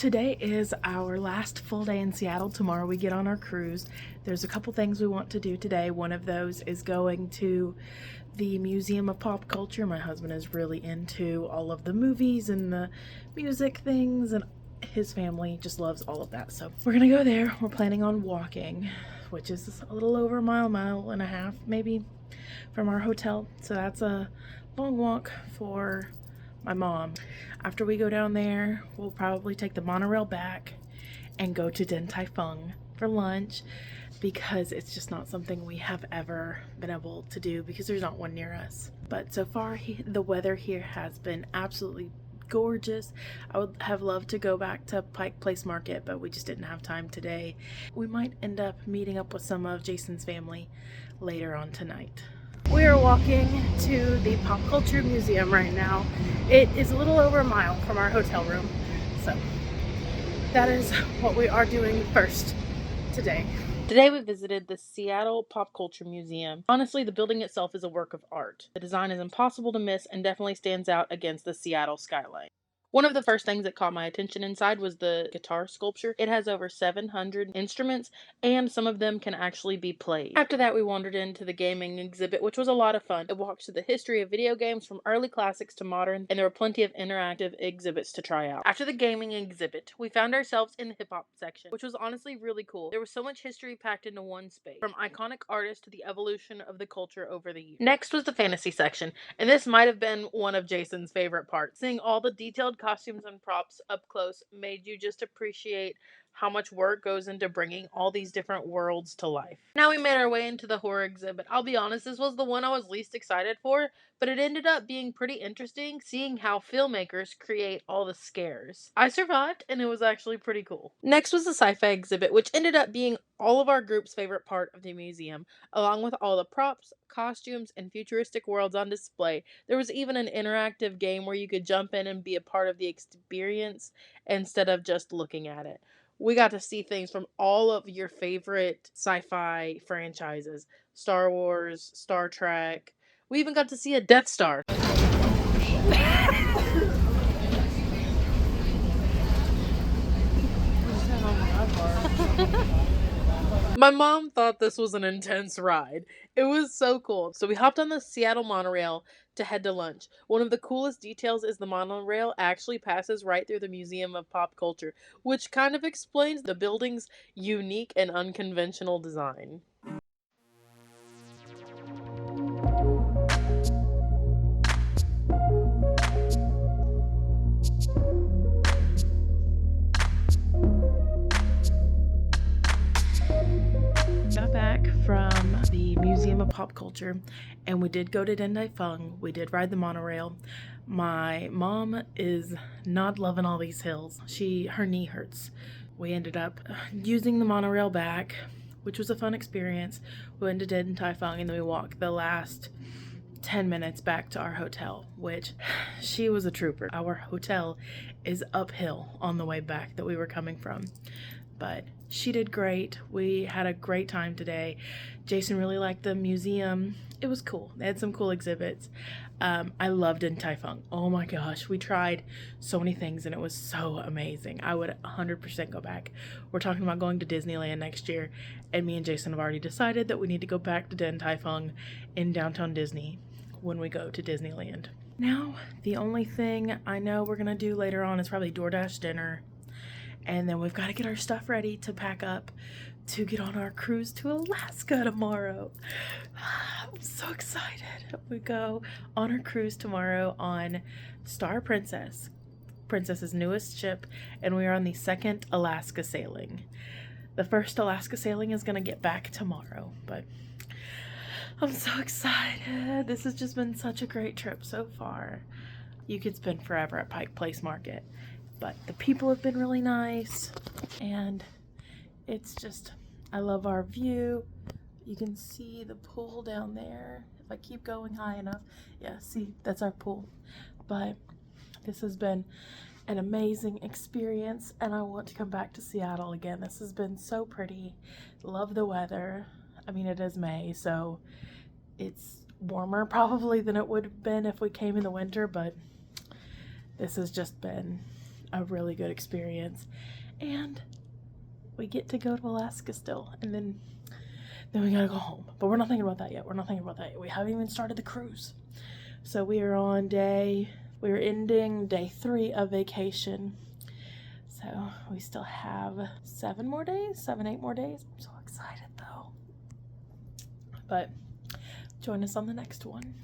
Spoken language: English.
Today is our last full day in Seattle. Tomorrow we get on our cruise. There's a couple things we want to do today. One of those is going to the Museum of Pop Culture. My husband is really into all of the movies and the music things, and his family just loves all of that. So we're gonna go there. We're planning on walking, which is a little over a mile and a half maybe from our hotel. So that's a long walk for my mom. After we go down there, we'll probably take the monorail back and go to Din Tai Fung for lunch, because it's just not something we have ever been able to do because there's not one near us. But so far the weather here has been absolutely gorgeous. I would have loved to go back to Pike Place Market, but we just didn't have time today. We might end up meeting up with some of Jason's family later on tonight. We are walking to the Pop Culture Museum right now. It is a little over a mile from our hotel room, so that is what we are doing first today. Today we visited the Seattle Pop Culture Museum. Honestly, the building itself is a work of art. The design is impossible to miss and definitely stands out against the Seattle skyline. One of the first things that caught my attention inside was the guitar sculpture. It has over 700 instruments, and some of them can actually be played. After that, we wandered into the gaming exhibit, which was a lot of fun. It walked through the history of video games from early classics to modern, and there were plenty of interactive exhibits to try out. After the gaming exhibit, we found ourselves in the hip-hop section, which was honestly really cool. There was so much history packed into one space, from iconic artists to the evolution of the culture over the years. Next was the fantasy section, and this might have been one of Jason's favorite parts. Seeing all the detailed costumes and props up close made you just appreciate how much work goes into bringing all these different worlds to life. Now we made our way into the horror exhibit. I'll be honest, this was the one I was least excited for, but it ended up being pretty interesting seeing how filmmakers create all the scares. I survived, and it was actually pretty cool. Next was the sci-fi exhibit, which ended up being all of our group's favorite part of the museum, along with all the props, costumes, and futuristic worlds on display. There was even an interactive game where you could jump in and be a part of the experience instead of just looking at it. We got to see things from all of your favorite sci-fi franchises. Star Wars, Star Trek. We even got to see a Death Star. My mom thought this was an intense ride. It was so cool. So we hopped on the Seattle Monorail to head to lunch. One of the coolest details is the monorail actually passes right through the Museum of Pop Culture, which kind of explains the building's unique and unconventional design. Got back from the Museum of Pop Culture, and we did go to Din Tai Fung. We did ride the monorail. My mom is not loving all these hills. Her knee hurts. We ended up using the monorail back, which was a fun experience. We went to Din Tai Fung, and then we walked the last 10 minutes back to our hotel, which she was a trooper. Our hotel is uphill on the way back that we were coming from, but she did great. We had a great time today. Jason really liked the museum. It was cool. They had some cool exhibits. I loved Din Tai Fung. Oh my gosh, we tried so many things and it was so amazing. I would 100% go back. We're talking about going to Disneyland next year, and me and Jason have already decided that we need to go back to Din Tai Fung in downtown Disney when we go to Disneyland. Now, the only thing I know we're gonna do later on is probably DoorDash dinner. And then we've got to get our stuff ready to pack up to get on our cruise to Alaska tomorrow. I'm so excited. We go on our cruise tomorrow on Star Princess's newest ship, and we are on the second Alaska sailing. The first Alaska sailing is going to get back tomorrow, but I'm so excited. This has just been such a great trip so far. You could spend forever at Pike Place Market. But the people have been really nice, and it's just, I love our view. You can see the pool down there. If I keep going high enough, yeah, see, that's our pool. But this has been an amazing experience, and I want to come back to Seattle again. This has been so pretty. Love the weather. I mean, it is May, so it's warmer probably than it would have been if we came in the winter, but this has just been a really good experience. And we get to go to Alaska still, and then we gotta go home. But we're not thinking about that yet. We haven't even started the cruise. So we're ending day 3 of vacation. So we still have 7, 8 more days. I'm so excited though. But join us on the next one.